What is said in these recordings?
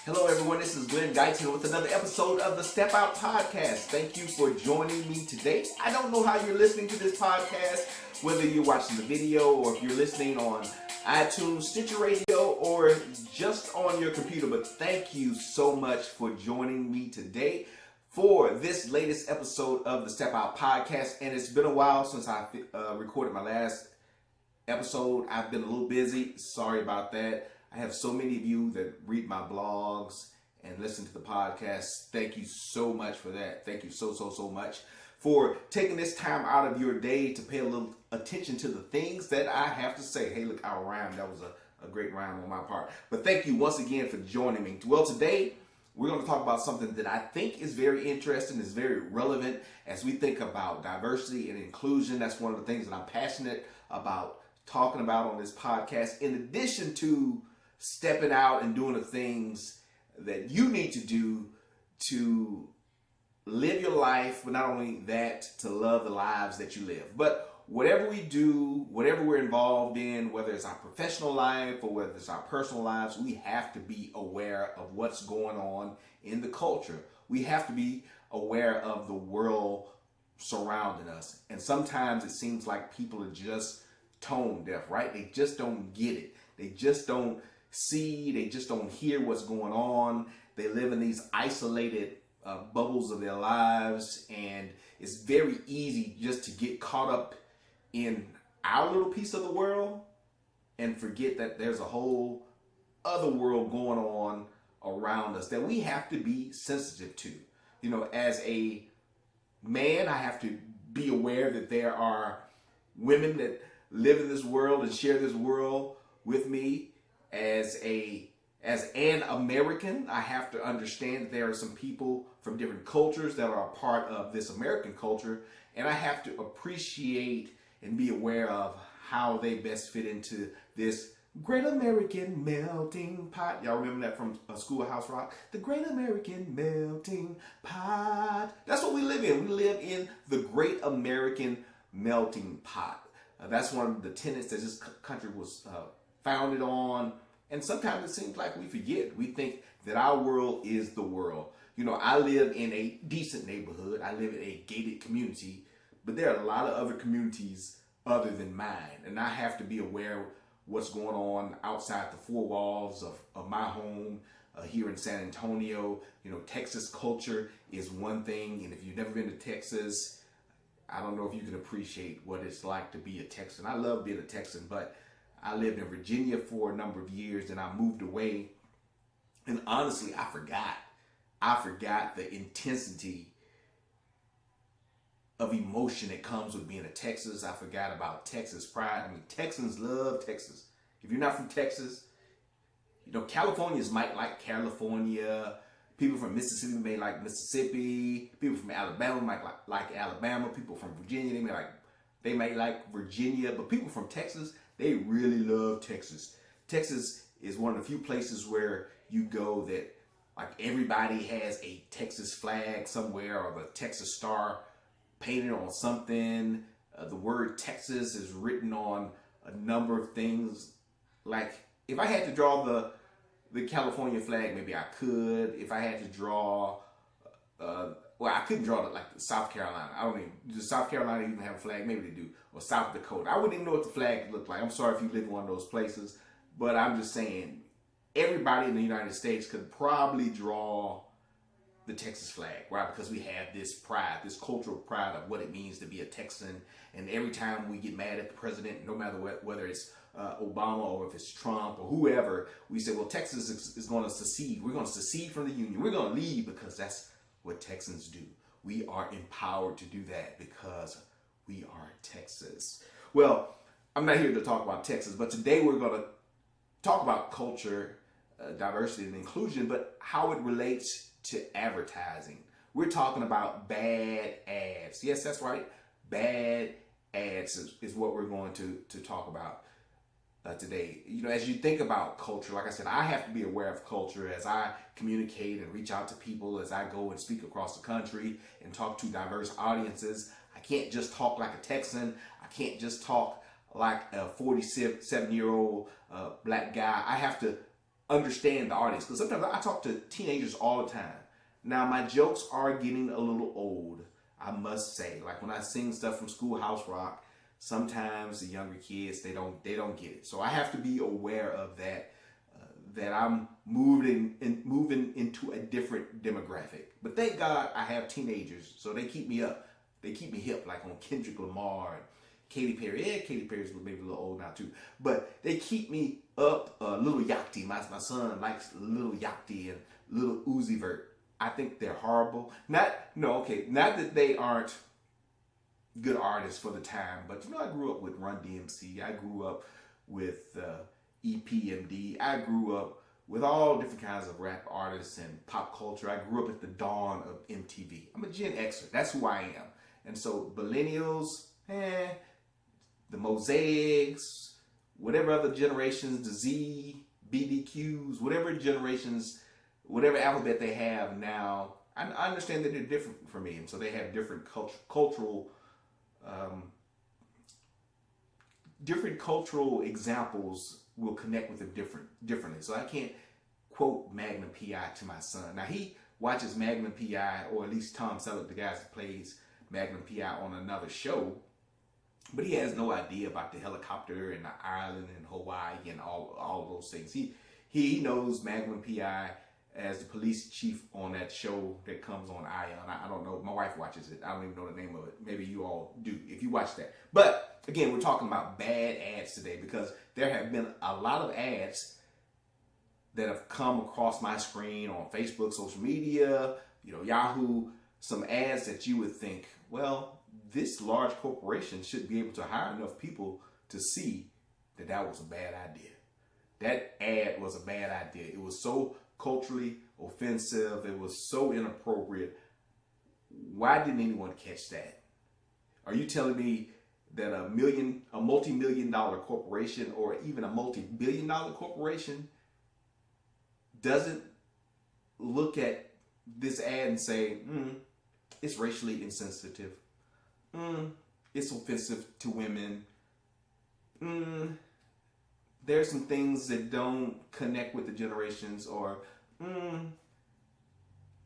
Hello everyone, this is Glen Guyton with another episode of the StepOut podcast. Thank you for joining me today. I don't know how you're listening to this podcast, whether you're watching the video or if you're listening on iTunes, Stitcher Radio, or just on your computer, but thank you so much for joining me today for this latest episode of the StepOut podcast. And it's been a while since I recorded my last episode. I've been a little busy. Sorry about that. I have so many of you that read my blogs and listen to the podcast. Thank you so much for that. Thank you so much for taking this time out of your day to pay a little attention to the things that I have to say. Hey, look, I rhymed. That was a great rhyme on my part. But thank you once again for joining me. Well, today we're going to talk about something that I think is very interesting, is very relevant as we think about diversity and inclusion. That's one of the things that I'm passionate about talking about on this podcast, in addition to stepping out and doing the things that you need to do to live your life, but not only that, to love the lives that you live. But whatever we do, whatever we're involved in, whether it's our professional life or whether it's our personal lives, we have to be aware of what's going on in the culture. We have to be aware of the world surrounding us. And sometimes it seems like people are just tone deaf, right? They just don't get it. They just don't see, they just don't hear what's going on. They live in these isolated bubbles of their lives, and it's very easy just to get caught up in our little piece of the world and forget that there's a whole other world going on around us that we have to be sensitive to. You know, as a man, I have to be aware that there are women that live in this world and share this world with me. As an American, I have to understand that there are some people from different cultures that are a part of this American culture, and I have to appreciate and be aware of how they best fit into this great American melting pot. Y'all remember that from Schoolhouse Rock? The great American melting pot. That's what we live in. We live in the great American melting pot. That's one of the tenets that this country was founded on. And sometimes it seems like we forget. We think that our world is the world. You know, I live in a decent neighborhood. I live in a gated community, but there are a lot of other communities other than mine. And I have to be aware of what's going on outside the four walls of my home here in San Antonio. You know, Texas culture is one thing. And if you've never been to Texas, I don't know if you can appreciate what it's like to be a Texan. I love being a Texan, but I lived in Virginia for a number of years, and I moved away. And honestly, I forgot the intensity of emotion that comes with being a Texas. I forgot about Texas pride. I mean, Texans love Texas. If you're not from Texas, you know, Californians might like California. People from Mississippi may like Mississippi. People from Alabama might like Alabama. People from Virginia, they might like Virginia. But people from Texas, they really love Texas. Texas is one of the few places where you go that like everybody has a Texas flag somewhere or the Texas star painted on something. The word Texas is written on a number of things. Like if I had to draw the California flag, maybe I could. If I had to draw, well, I couldn't draw it like South Carolina. I don't even, does South Carolina even have a flag? Maybe they do. Or South Dakota. I wouldn't even know what the flag looked like. I'm sorry if you live in one of those places. But I'm just saying, everybody in the United States could probably draw the Texas flag, right? Because we have this pride, this cultural pride of what it means to be a Texan. And every time we get mad at the president, no matter whether it's Obama or if it's Trump or whoever, we say, well, Texas is going to secede. We're going to secede from the union. We're going to leave because that's what Texans do. We are empowered to do that because we are Texas. Well, I'm not here to talk about Texas, but today we're going to talk about culture, diversity, and inclusion, but how it relates to advertising. We're talking about bad ads. Yes, that's right. Bad ads is what we're going to talk about today. You know, as you think about culture, like I said, I have to be aware of culture as I communicate and reach out to people, as I go and speak across the country and talk to diverse audiences. I can't just talk like a Texan. I can't just talk like a 47-year-old black guy. I have to understand the audience. Because sometimes I talk to teenagers all the time. Now, my jokes are getting a little old, I must say. Like when I sing stuff from Schoolhouse Rock, sometimes the younger kids, they don't get it. So I have to be aware of that, that I'm moving into a different demographic. But thank God I have teenagers, so they keep me up. They keep me hip, like on Kendrick Lamar and Katy Perry. Yeah, Katy Perry's maybe a little old now too. But they keep me up. Lil Yachty, my son likes Lil Yachty and Lil Uzi Vert. I think they're horrible. Not that they aren't good artists for the time, but I grew up with Run DMC. I grew up with EPMD. I grew up with all different kinds of rap artists and pop culture. I grew up at the dawn of MTV. I'm a Gen Xer. That's who I am. And so millennials, the Mosaics, whatever other generations, the Z, BDQs, whatever generations, whatever alphabet they have now, I understand that they're different from me. And so they have different cultural examples will connect with them differently. So I can't quote Magnum P.I. to my son. Now he watches Magnum P.I., or at least Tom Selleck, the guy that plays Magnum P.I. on another show, but he has no idea about the helicopter and the island and Hawaii and all of those things. He knows Magnum P.I. as the police chief on that show that comes on Ion. I don't know. My wife watches it. I don't even know the name of it. Maybe you all do if you watch that. But again, we're talking about bad ads today because there have been a lot of ads that have come across my screen on Facebook, social media, Yahoo, some ads that you would think, well, this large corporation should be able to hire enough people to see that was a bad idea. That ad was a bad idea. It was so culturally offensive. It was so inappropriate. Why didn't anyone catch that? Are you telling me that a multi-million-dollar corporation or even a multi-billion-dollar corporation doesn't look at this ad and say, it's racially insensitive. It's offensive to women. There's some things that don't connect with the generations, or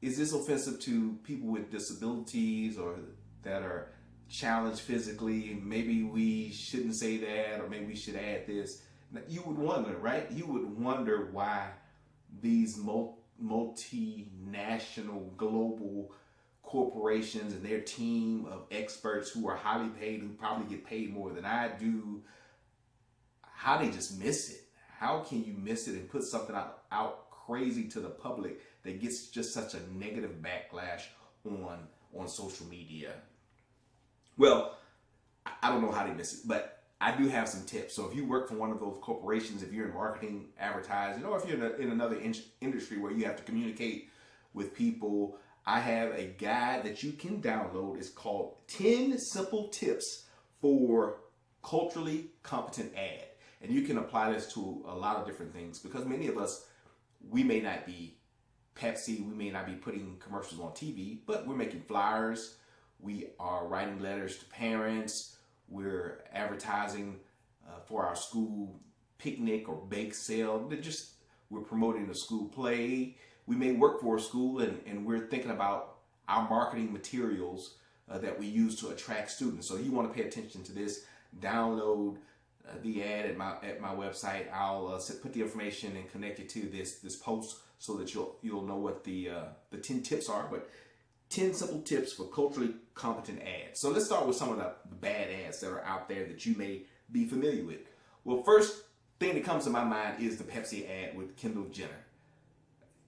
is this offensive to people with disabilities or that are challenged physically? Maybe we shouldn't say that, or maybe we should add this. You would wonder, right? You would wonder why these multinational global corporations and their team of experts who are highly paid, who probably get paid more than I do, how they just miss it. How can you miss it and put something out crazy to the public that gets just such a negative backlash on social media? Well, I don't know how they miss it, but I do have some tips. So if you work for one of those corporations, if you're in marketing, advertising, or if you're in another industry where you have to communicate with people, I have a guide that you can download. It's called 10 Simple Tips for Culturally Competent Ad. And you can apply this to a lot of different things, because many of us, we may not be Pepsi, we may not be putting commercials on TV, but we're making flyers, we are writing letters to parents, we're advertising for our school picnic or bake sale, we're promoting a school play. We may work for a school and we're thinking about our marketing materials that we use to attract students. So you want to pay attention to this. Download the ad at my website. I'll put the information and connect it to this post so that you'll know what the 10 tips are. But 10 simple tips for culturally competent ads. So let's start with some of the bad ads that are out there that you may be familiar with. Well, first thing that comes to my mind is the Pepsi ad with Kendall Jenner.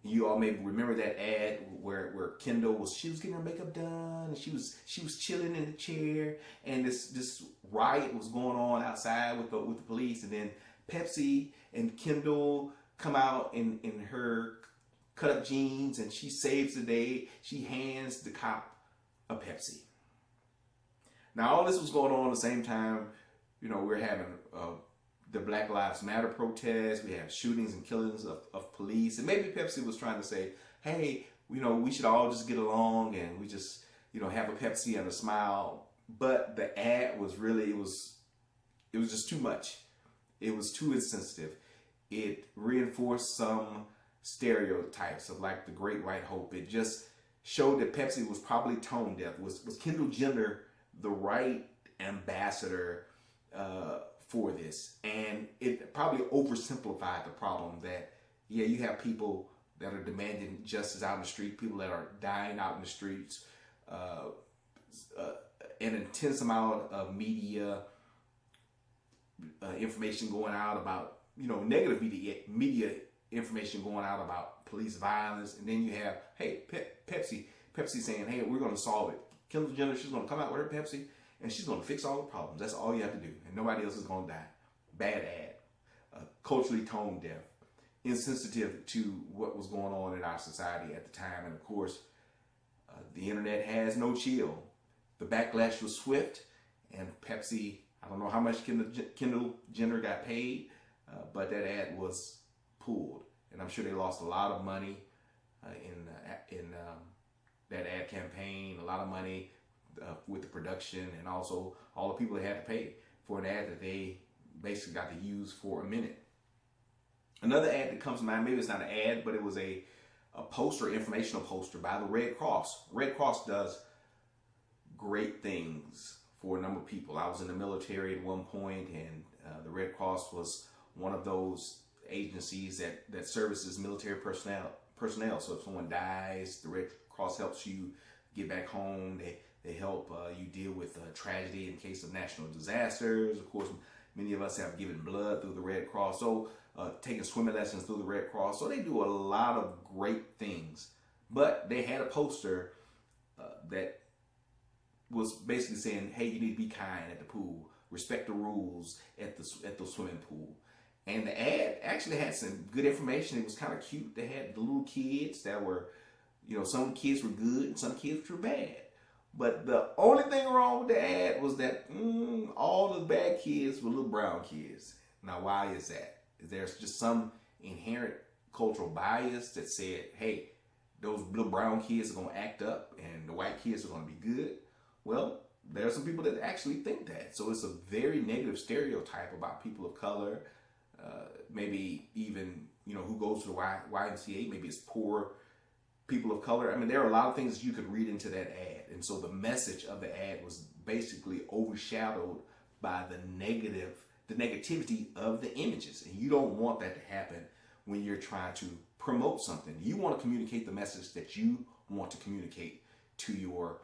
You all may remember that ad where Kendall was getting her makeup done, and she was chilling in the chair, and this riot was going on outside with the police, and then Pepsi and Kendall come out in her cut up jeans, and she saves the day. She hands the cop a Pepsi. Now all this was going on at the same time. We're having the Black Lives Matter protests. We have shootings and killings of police. And maybe Pepsi was trying to say, hey, we should all just get along and we just, have a Pepsi and a smile. But the ad was really, it was just too much. It was too insensitive. it reinforced some stereotypes of like the Great White Hope. It just showed that Pepsi was probably tone deaf. Was Kendall Jenner the right ambassador for this? And it probably oversimplified the problem that, yeah, you have people that are demanding justice out in the street, people that are dying out in the streets, an intense amount of media information going out about, negative media information going out about police violence. And then you have, hey, Pepsi saying, hey, we're going to solve it. Kendall Jenner, she's going to come out with her Pepsi and she's going to fix all the problems. That's all you have to do. And nobody else is going to die. Bad ad. Culturally tone deaf. Insensitive to what was going on in our society at the time. And of course, the internet has no chill. The backlash was swift, and Pepsi, I don't know how much Kendall Jenner got paid, but that ad was pulled. And I'm sure they lost a lot of money in that ad campaign, a lot of money with the production, and also all the people they had to pay for an ad that they basically got to use for a minute. Another ad that comes to mind, maybe it's not an ad, but it was a poster, informational poster by the Red Cross. Red Cross does great things for a number of people. I was in the military at one point, and the Red Cross was one of those agencies that services military personnel. So if someone dies, the Red Cross helps you get back home. They help you deal with tragedy in case of national disasters. Of course, many of us have given blood through the Red Cross. So taking swimming lessons through the Red Cross. So they do a lot of great things. But they had a poster that was basically saying, hey, you need to be kind at the pool. Respect the rules at the swimming pool. And the ad actually had some good information. It was kind of cute. They had the little kids that were, some kids were good and some kids were bad. But the only thing wrong with the ad was that all the bad kids were little brown kids. Now, why is that? Is there just some inherent cultural bias that said, hey, those little brown kids are going to act up and the white kids are going to be good? Well, there are some people that actually think that. So it's a very negative stereotype about people of color, maybe even, who goes to the YMCA, maybe it's poor people of color. I mean, there are a lot of things you could read into that ad. And so the message of the ad was basically overshadowed by the negativity of the images. And you don't want that to happen when you're trying to promote something. You want to communicate the message that you want to communicate to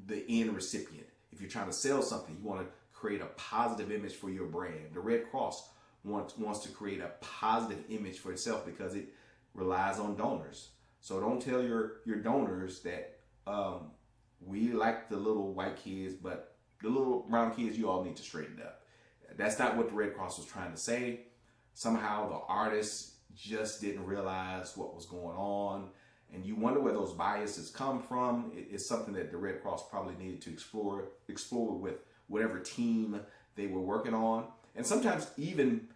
the end recipient. If you're trying to sell something, you want to create a positive image for your brand. The Red Cross wants to create a positive image for itself because it relies on donors. So don't tell your donors that we like the little white kids, but the little brown kids, you all need to straighten up. That's not what the Red Cross was trying to say. Somehow the artists just didn't realize what was going on. And you wonder where those biases come from. It's something that the Red Cross probably needed to explore with whatever team they were working on. And sometimes even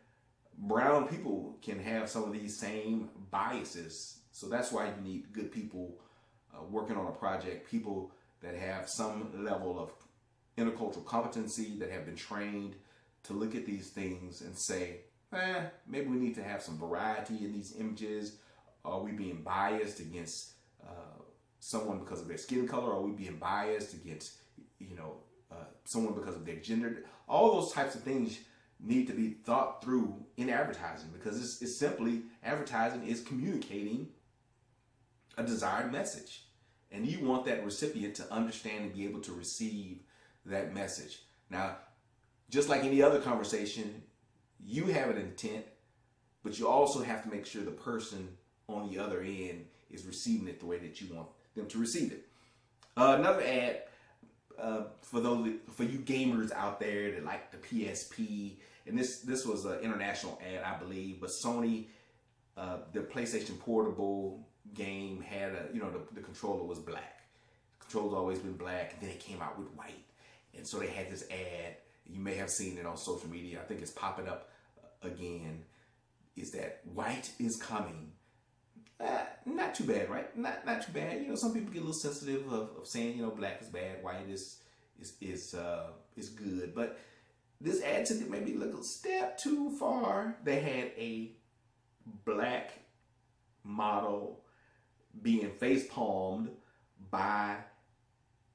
brown people can have some of these same biases. So that's why you need good people working on a project, people that have some level of intercultural competency, that have been trained to look at these things and say, maybe we need to have some variety in these images. Are we being biased against someone because of their skin color? Are we being biased against, someone because of their gender? All those types of things need to be thought through in advertising, because it's simply, advertising is communicating a desired message. And you want that recipient to understand and be able to receive that message. Now, just like any other conversation, you have an intent, but you also have to make sure the person on the other end is receiving it the way that you want them to receive it. Another ad for you gamers out there that like the PSP, and this was an international ad, I believe, but Sony, the PlayStation Portable game had the controller was black. The controller's always been black, and then it came out with white, and so they had this ad. You may have seen it on social media. I think it's popping up again. Is that white is coming? Not too bad, right? Not too bad. Some people get a little sensitive of saying, black is bad, white is good. But this ad took it maybe a step too far. They had a black model being face palmed by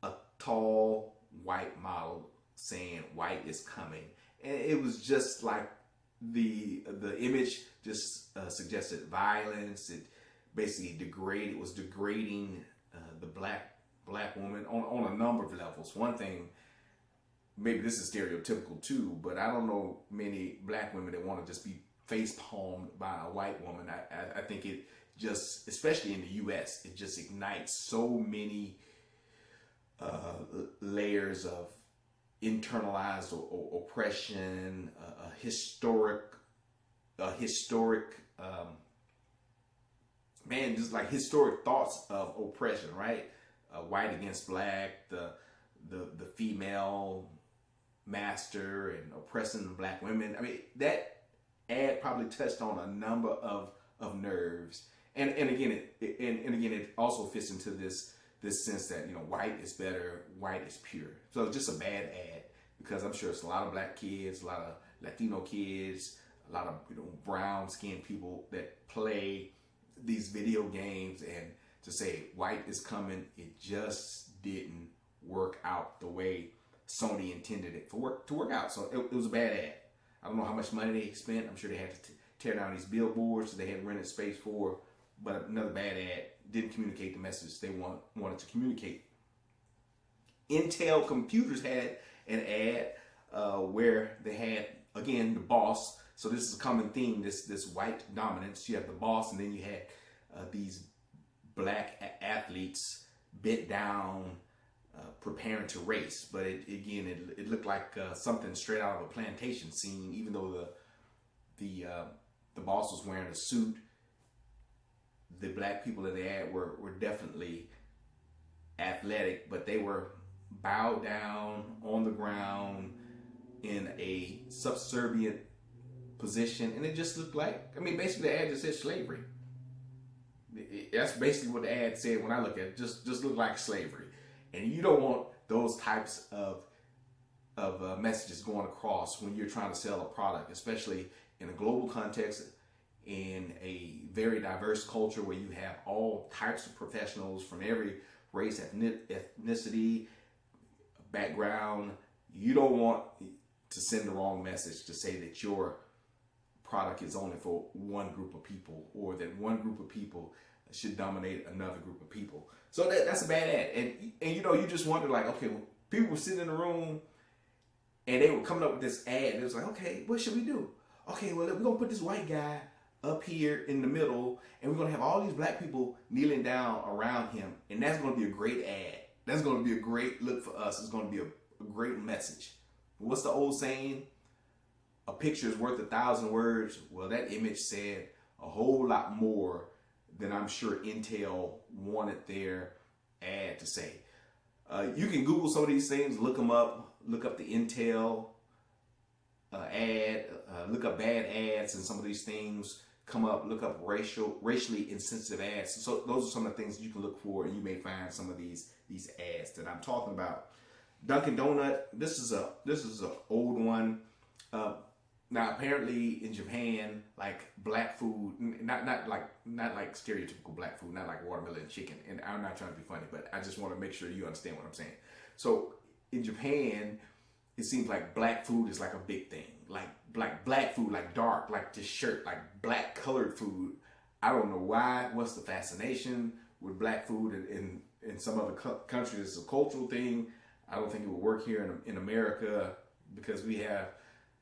a tall white model saying white is coming. And it was just like the image just suggested violence. It basically was degrading the black woman on a number of levels. One thing, maybe this is stereotypical too, but I don't know many black women that want to just be face palmed by a white woman. I think it just, especially in the U.S., it just ignites so many layers of internalized oppression, just like historic thoughts of oppression, right? White against black, the female master and oppressing black women. I mean, that ad probably touched on a number of nerves, and again it also fits into this sense that, you know, white is better, white is pure. So it's just a bad ad, because I'm sure it's a lot of black kids, a lot of Latino kids, a lot of, you know, brown skinned people that play these video games, and to say white is coming, it just didn't work out the way Sony intended it to work out. So it was a bad ad. I don't know how much money they spent. I'm sure they had to tear down these billboards they had rented space for, but another bad ad. Didn't communicate the message they wanted to communicate. Intel computers had an ad where they had, again, the boss. So this is a common theme, this white dominance. You have the boss, and then you had these black athletes bent down, preparing to race. But it looked like something straight out of a plantation scene, even though the boss was wearing a suit. The black people in the ad were definitely athletic, but they were bowed down on the ground in a subservient position, and it just looked like, I mean, basically the ad just said slavery. That's basically what the ad said when I look at it. Just looked like slavery. And you don't want those types of messages going across when you're trying to sell a product, especially in a global context, in a very diverse culture where you have all types of professionals from every race, ethnicity, background. You don't want to send the wrong message to say that your product is only for one group of people, or that one group of people should dominate another group of people. So that's a bad ad. And you know, you just wonder, like, okay, people were sitting in the room and they were coming up with this ad. It was like, okay, what should we do? Okay, well, we're going to put this white guy up here in the middle, and we're going to have all these black people kneeling down around him, and that's going to be a great ad. That's going to be a great look for us. It's going to be a great message. What's the old saying? A picture is worth 1,000 words. Well, that image said a whole lot more than I'm sure Intel wanted their ad to say. You can Google some of these things, look them up, look up the Intel ad, look up bad ads, and some of these things come up. Look up racially insensitive ads. So those are some of the things you can look for, and you may find some of these ads that I'm talking about. Dunkin' Donut. This is a old one. Now apparently in Japan, like black food, not like stereotypical black food, not like watermelon and chicken. And I'm not trying to be funny, but I just want to make sure you understand what I'm saying. So in Japan, it seems like black food is like a big thing. Like black food, like dark, like this shirt, like black colored food. I don't know why. What's the fascination with black food in some other countries? It's a cultural thing. I don't think it would work here in America, because we have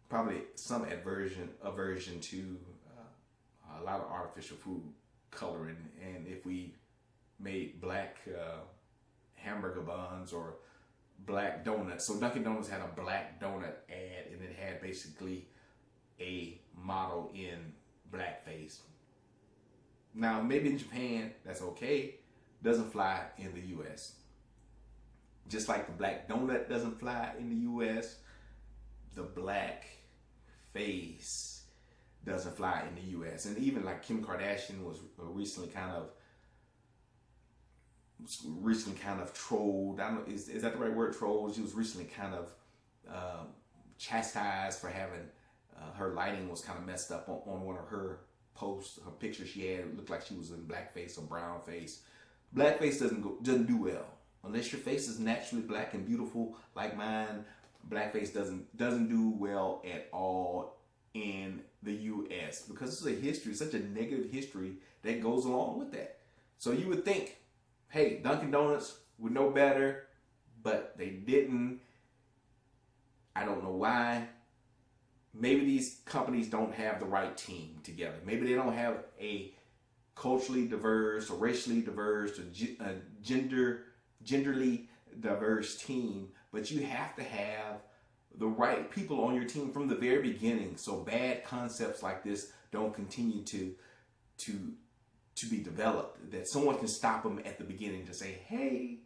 probably some aversion to a lot of artificial food coloring. And if we made black hamburger buns or black donuts, so Dunkin' Donuts had a black donut ad, and it had basically a model in blackface. Now maybe in Japan that's okay, doesn't fly in the U.S. Just like the black donut doesn't fly in the U.S., the black face doesn't fly in the U.S. And even like Kim Kardashian was recently kind of trolled. I don't know, is that the right word, trolled? She was recently kind of chastised for having her lighting was kind of messed up on one of her posts. Her picture she had, it looked like she was in blackface or brown face. Blackface doesn't do well unless your face is naturally black and beautiful like mine. Blackface doesn't do well at all in the U.S. because it's a history, such a negative history that goes along with that. So you would think, hey, Dunkin' Donuts would know better, but they didn't. I don't know why. Maybe these companies don't have the right team together. Maybe they don't have a culturally diverse or racially diverse or genderly diverse team, but you have to have the right people on your team from the very beginning, so bad concepts like this don't continue to be developed, that someone can stop them at the beginning to say, hey,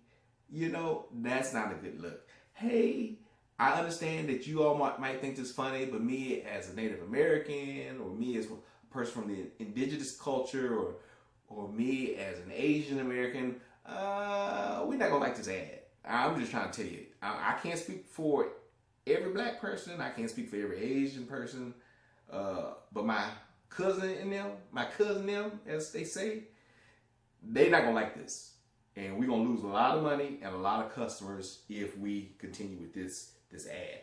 that's not a good look. Hey, I understand that you all might think this funny, but me as a Native American, or me as a person from the indigenous culture, or me as an Asian American, we're not gonna like this ad. I'm just trying to tell you, I can't speak for every black person, I can't speak for every Asian person, but my cousin and them, as they say, they're not gonna like this. And we're gonna lose a lot of money and a lot of customers if we continue with this ad.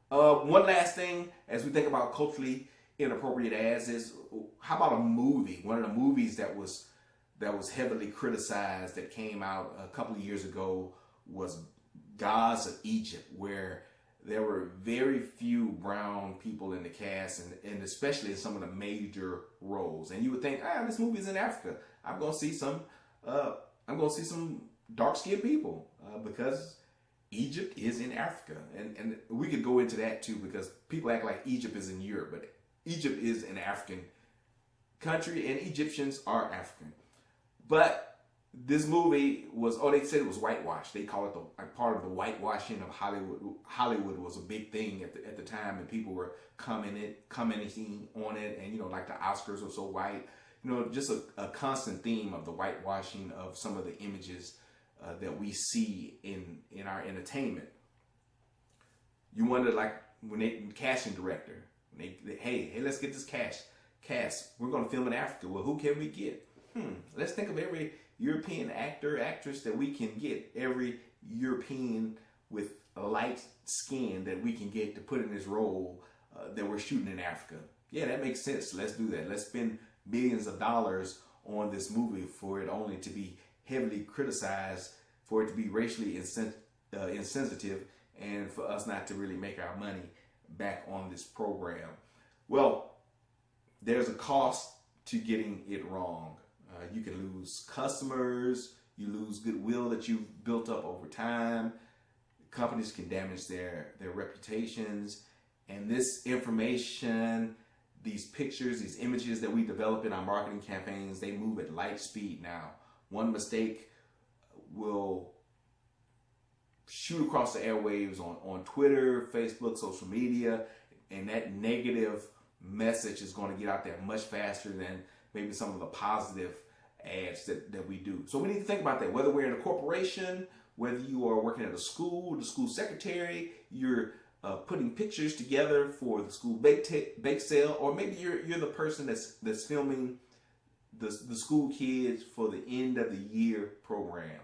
One last thing, as we think about culturally inappropriate ads, is how about a movie? One of the movies that was heavily criticized that came out a couple of years ago was Gods of Egypt, where there were very few brown people in the cast, and especially in some of the major roles. And you would think, this movie is in Africa. I'm gonna see some dark-skinned people because Egypt is in Africa, and we could go into that too, because people act like Egypt is in Europe, but Egypt is an African country, and Egyptians are African. But this movie they said it was whitewashed. They call it part of the whitewashing of Hollywood. Hollywood was a big thing at the time, and people were commenting on it, and like the Oscars were so white. Just a constant theme of the whitewashing of some of the images that we see in our entertainment. You wonder, like, when casting director, hey, let's get this cast. We're going to film in Africa. Well, who can we get? Let's think of every European actor, actress that we can get, every European with a light skin that we can get to put in this role that we're shooting in Africa. Yeah, that makes sense. Let's do that. Let's spend millions of dollars on this movie for it only to be heavily criticized, for it to be racially insensitive, and for us not to really make our money back on this program. Well, there's a cost to getting it wrong. You can lose customers, you lose goodwill that you've built up over time. Companies can damage their reputations, and this information, these pictures, these images that we develop in our marketing campaigns, they move at light speed now. One mistake will shoot across the airwaves on Twitter, Facebook, social media, and that negative message is going to get out there much faster than maybe some of the positive ads that we do. So we need to think about that. Whether we're in a corporation, whether you are working at a school, the school secretary, you're putting pictures together for the school bake sale, or maybe you're the person that's filming the school kids for the end of the year program.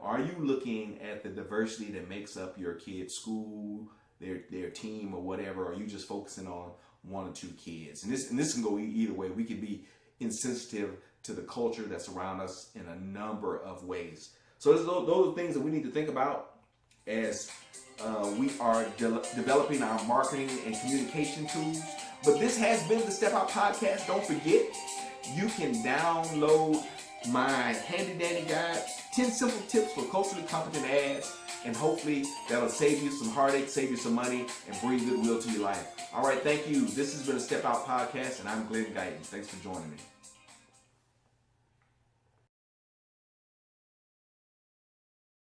Are you looking at the diversity that makes up your kid's school, their team, or whatever? Or are you just focusing on one or two kids? And this can go either way. We can be insensitive to the culture that's around us in a number of ways. So those are things that we need to think about as we are developing our marketing and communication tools. But this has been the Step Out Podcast. Don't forget, you can download my handy dandy guide, 10 simple tips for culturally competent ads, and hopefully that'll save you some heartache, save you some money, and bring goodwill to your life. All right, thank you. This has been a Step Out Podcast, and I'm Glen Guyton. Thanks for joining me.